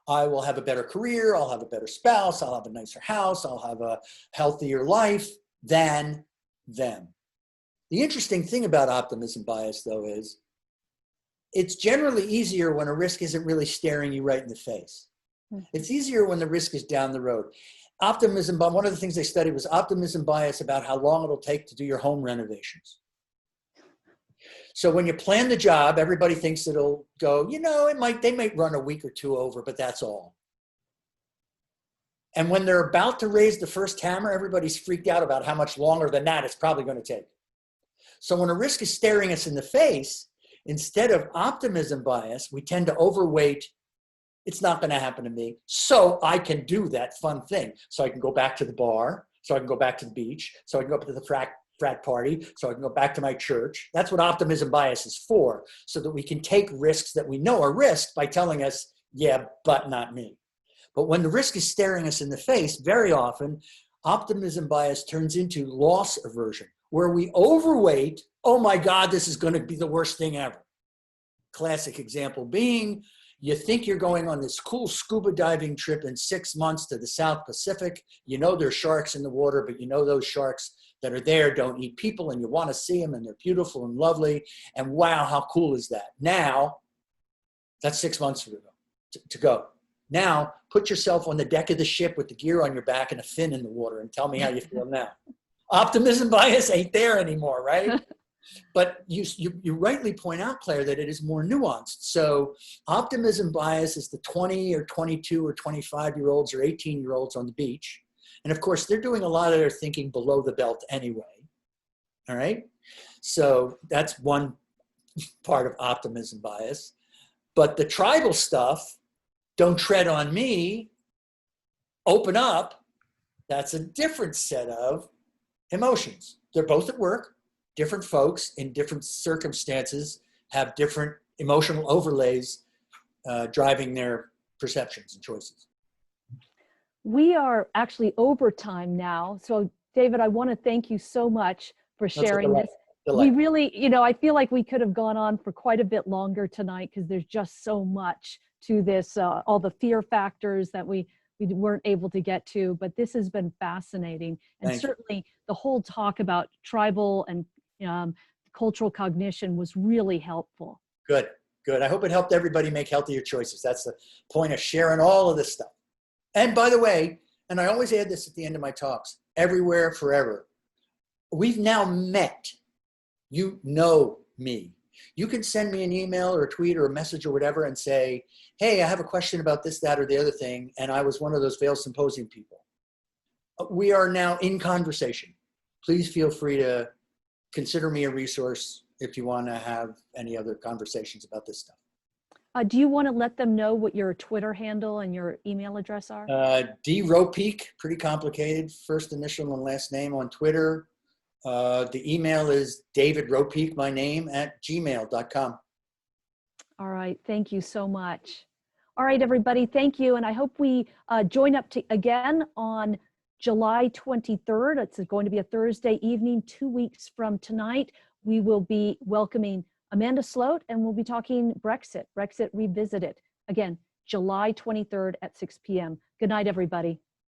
I will have a better career. I'll have a better spouse. I'll have a nicer house. I'll have a healthier life than them. The interesting thing about optimism bias, though, is it's generally easier when a risk isn't really staring you right in the face. It's easier when the risk is down the road. Optimism, one of the things they studied was optimism bias about how long it'll take to do your home renovations. So when you plan the job, everybody thinks it'll go, you know, they might run a week or two over, but that's all. And when they're about to raise the first hammer, everybody's freaked out about how much longer than that it's probably going to take. So when a risk is staring us in the face, instead of optimism bias, we tend to overweight, it's not going to happen to me, so I can do that fun thing. So I can go back to the bar, so I can go back to the beach, so I can go up to the frat party, so I can go back to my church. That's what optimism bias is for, so that we can take risks that we know are risks by telling us, yeah, but not me. But when the risk is staring us in the face, very often, optimism bias turns into loss aversion, where we overweight, oh my God, this is going to be the worst thing ever. Classic example being, you think you're going on this cool scuba diving trip in 6 months to the South Pacific. You know there's sharks in the water, but you know those sharks that are there don't eat people, and you want to see them, and they're beautiful and lovely. And wow, how cool is that? Now, that's 6 months to go. Now, put yourself on the deck of the ship with the gear on your back and a fin in the water and tell me how you feel now. Optimism bias ain't there anymore, right? But you rightly point out, Claire, that it is more nuanced. So optimism bias is the 20 or 22 or 25-year-olds or 18-year-olds on the beach. And of course, they're doing a lot of their thinking below the belt anyway. All right? So that's one part of optimism bias. But the tribal stuff, don't tread on me, open up, that's a different set of emotions. They're both at work. Different folks in different circumstances have different emotional overlays driving their perceptions and choices. We are actually over time now. So David, I want to thank you so much for sharing this. We really, you know, I feel like we could have gone on for quite a bit longer tonight because there's just so much to this, all the fear factors that we weren't able to get to, but this has been fascinating. And certainly the whole talk about tribal and cultural cognition was really helpful. Good, good. I hope it helped everybody make healthier choices. That's the point of sharing all of this stuff. And by the way, and I always add this at the end of my talks, everywhere, forever. We've now met. You know me. You can send me an email or a tweet or a message or whatever and say, hey, I have a question about this, that, or the other thing, and I was one of those Vail Symposium people. We are now in conversation. Please feel free to consider me a resource if you want to have any other conversations about this stuff. Do you want to let them know what your Twitter handle and your email address are? D Ropeik, pretty complicated, first initial and last name on Twitter. The email is David Ropeik, my name, @gmail.com. All right, thank you so much. All right, everybody, thank you. And I hope we join up again on July 23rd. It's going to be a Thursday evening, 2 weeks from tonight. We will be welcoming Amanda Sloat, and we'll be talking Brexit Revisited. Again, July 23rd at 6 p.m. Good night, everybody.